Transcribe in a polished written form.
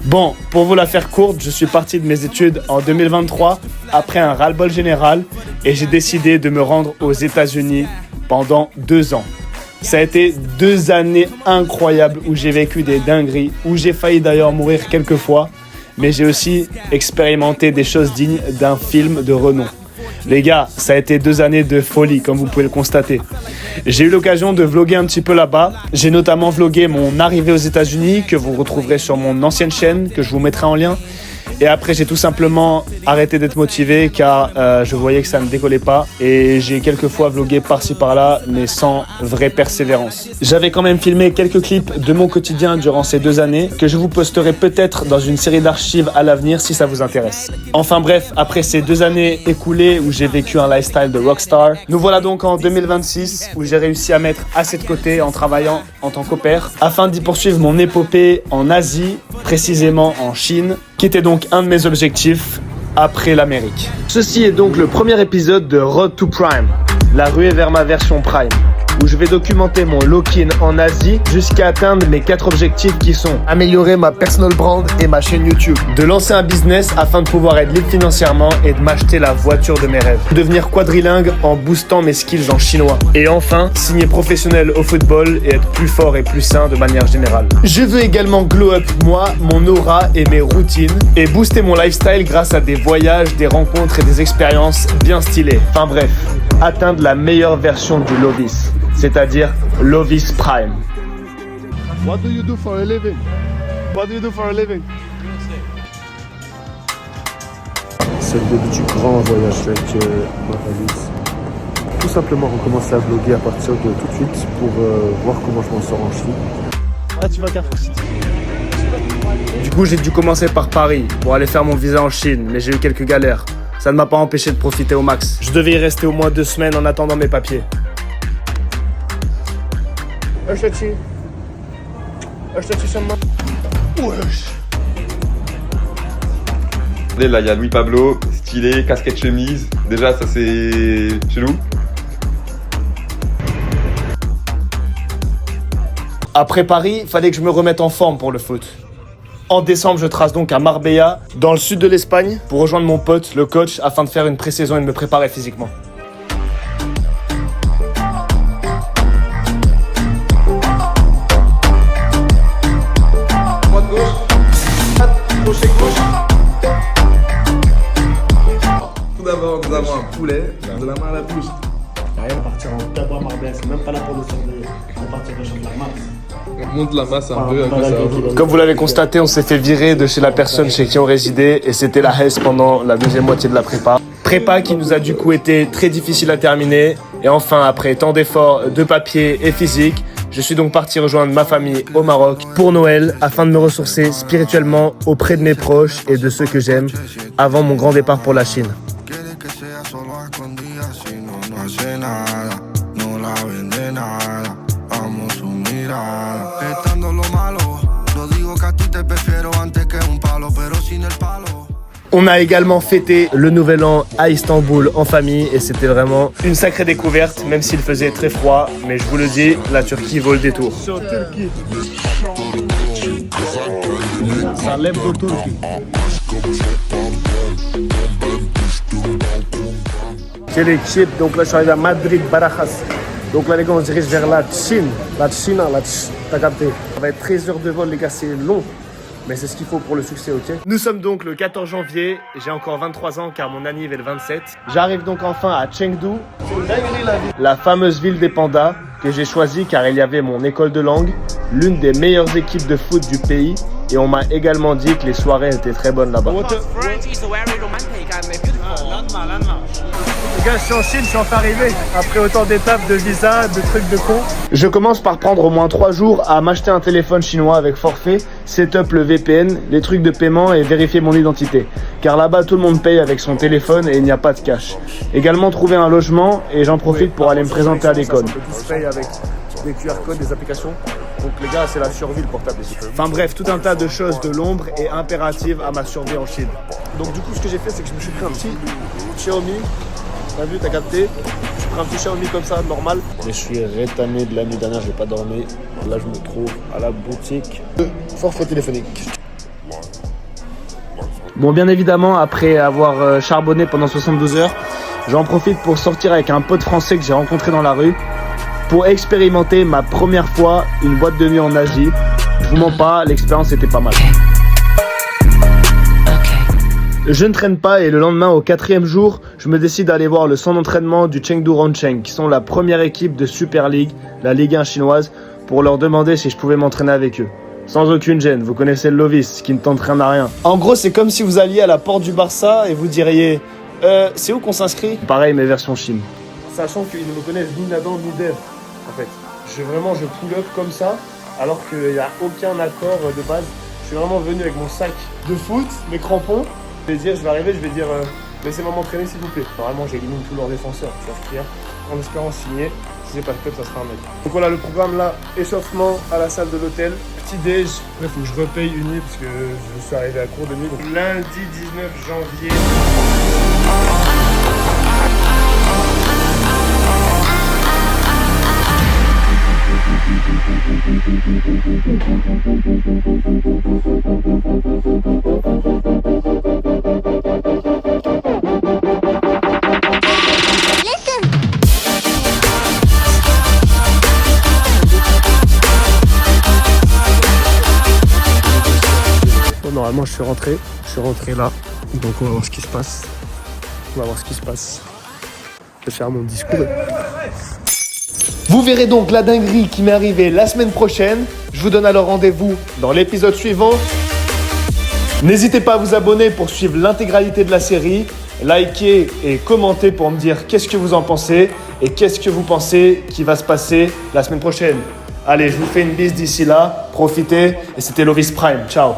Bon, pour vous la faire courte, je suis parti de mes études en 2023 après un ras-le-bol général et j'ai décidé de me rendre aux États-Unis pendant 2 ans. Ça a été 2 années incroyables où j'ai vécu des dingueries, où j'ai failli d'ailleurs mourir quelques fois, mais j'ai aussi expérimenté des choses dignes d'un film de renom. Les gars, ça a été 2 années de folie, comme vous pouvez le constater. J'ai eu l'occasion de vlogger un petit peu là-bas. J'ai notamment vlogué mon arrivée aux États-Unis, que vous retrouverez sur mon ancienne chaîne, que je vous mettrai en lien. Et après, j'ai tout simplement arrêté d'être motivé car je voyais que ça ne décollait pas. Et j'ai quelques fois vlogué par-ci par-là, mais sans vraie persévérance. J'avais quand même filmé quelques clips de mon quotidien durant ces 2 années que je vous posterai peut-être dans une série d'archives à l'avenir si ça vous intéresse. Enfin bref, après ces 2 années écoulées où j'ai vécu un lifestyle de rockstar, nous voilà donc en 2026 où j'ai réussi à mettre assez de côté en travaillant en tant qu'au-pair afin d'y poursuivre mon épopée en Asie, précisément en Chine, qui était donc un de mes objectifs après l'Amérique. Ceci est donc le premier épisode de Road to Prime, la ruée vers ma version Prime, où je vais documenter mon lock-in en Asie jusqu'à atteindre mes 4 objectifs qui sont améliorer ma personal brand et ma chaîne YouTube, de lancer un business afin de pouvoir être libre financièrement et de m'acheter la voiture de mes rêves, devenir quadrilingue en boostant mes skills en chinois et enfin signer professionnel au football et être plus fort et plus sain de manière générale. Je veux également glow up moi, mon aura et mes routines et booster mon lifestyle grâce à des voyages, des rencontres et des expériences bien stylées. Enfin bref, atteindre la meilleure version du Lovis, c'est-à-dire Lovis Prime. What do you do for a living? What do you do for a living? C'est le début du grand voyage avec ma valise. Tout simplement recommencer à vlogger à partir de tout de suite pour voir comment je m'en sors en Chine. Ah, tu vas Carrefour City. Du coup, j'ai dû commencer par Paris pour aller faire mon visa en Chine, mais j'ai eu quelques galères. Ça ne m'a pas empêché de profiter au max. Je devais y rester au moins 2 semaines en attendant mes papiers. Là, il y a Louis Pablo, stylé, casquette chemise. Déjà, ça c'est chelou. Après Paris, il fallait que je me remette en forme pour le foot. En décembre, je trace donc à Marbella, dans le sud de l'Espagne, pour rejoindre mon pote, le coach, afin de faire une pré-saison et de me préparer physiquement. Droite, gauche, gauche. Tout d'abord, nous avons un poulet de la main à la bouche. Rien à partir en tabou à Marbella, c'est même pas là pour le surveiller. On va partir de champ de la masse. On monte la masse un peu ça. Comme vous l'avez constaté, on s'est fait virer de chez la personne chez qui on résidait et c'était la Hesse pendant la 2e moitié de la prépa. Prépa qui nous a du coup été très difficile à terminer. Et enfin, après tant d'efforts de papier et physique, je suis donc parti rejoindre ma famille au Maroc pour Noël afin de me ressourcer spirituellement auprès de mes proches et de ceux que j'aime avant mon grand départ pour la Chine. On a également fêté le nouvel an à Istanbul en famille et c'était vraiment une sacrée découverte, même s'il faisait très froid. Mais je vous le dis, la Turquie vaut le détour. C'est les chips, donc là je suis arrivé à Madrid, Barajas. Donc là les gars on se dirige vers la Chine, t'as capté. Ça va être 13 heures de vol les gars, c'est long. Mais c'est ce qu'il faut pour le succès, ok? Nous sommes donc le 14 janvier, et j'ai encore 23 ans car mon anniv est le 27. J'arrive donc enfin à Chengdu, la fameuse ville des pandas que j'ai choisie car il y avait mon école de langue, l'une des meilleures équipes de foot du pays, et on m'a également dit que les soirées étaient très bonnes là-bas. Les gars, je suis en Chine, je suis enfin arrivé. Après autant d'étapes, de visa, de trucs de con. Je commence par prendre au moins 3 jours à m'acheter un téléphone chinois avec forfait, setup le VPN, les trucs de paiement et vérifier mon identité. Car là-bas, tout le monde paye avec son téléphone et il n'y a pas de cash. Également trouver un logement et j'en profite pour aller me présenter à l'école. On peut tous payer avec des QR codes, des applications. Donc les gars, c'est la survie le portable ici. Enfin bref, tout un tas de choses de l'ombre et impératives à ma survie en Chine. Donc du coup, ce que j'ai fait, c'est que je me suis pris un petit Xiaomi. T'as vu, t'as capté? Je prends un petit Xiaomi comme ça, normal. Mais je suis rétamé de la nuit dernière, j'ai pas dormi. Là, je me trouve à la boutique de forfait téléphonique. Bon, bien évidemment, après avoir charbonné pendant 72 heures, j'en profite pour sortir avec un pote français que j'ai rencontré dans la rue pour expérimenter ma première fois une boîte de nuit en Asie. Je vous mens pas, l'expérience était pas mal. Je ne traîne pas et le lendemain, au 4e jour, je me décide d'aller voir le centre d'entraînement du Chengdu Rongcheng, qui sont la première équipe de Super League, la Ligue 1 chinoise, pour leur demander si je pouvais m'entraîner avec eux. Sans aucune gêne, vous connaissez le Lovis, qui ne t'entraîne à rien. En gros, c'est comme si vous alliez à la porte du Barça et vous diriez « c'est où qu'on s'inscrit ?» Pareil, mais version Chine. Sachant qu'ils ne me connaissent ni Nadan ni Dev, en fait. Je pull up comme ça, alors qu'il n'y a aucun accord de base. Je suis vraiment venu avec mon sac de foot, mes crampons. Je vais arriver, je vais dire laissez-moi m'entraîner s'il vous plaît. Normalement j'élimine tous leurs défenseurs, tu vois ce qu'il y a. En espérant signer, si c'est pas le club, ça sera un mec. Donc voilà le programme là, échauffement à la salle de l'hôtel, petit déj. Après faut que je repaye une nuit parce que je suis arrivé à court de nuit. Donc lundi 19 janvier. Bon, normalement je suis rentré là, donc on va voir ce qui se passe. Je vais faire mon discours. Vous verrez donc la dinguerie qui m'est arrivée la semaine prochaine. Je vous donne alors rendez-vous dans l'épisode suivant. N'hésitez pas à vous abonner pour suivre l'intégralité de la série. Likez et commentez pour me dire qu'est-ce que vous en pensez et qu'est-ce que vous pensez qui va se passer la semaine prochaine. Allez, je vous fais une bise d'ici là. Profitez et c'était Lovis Prime. Ciao.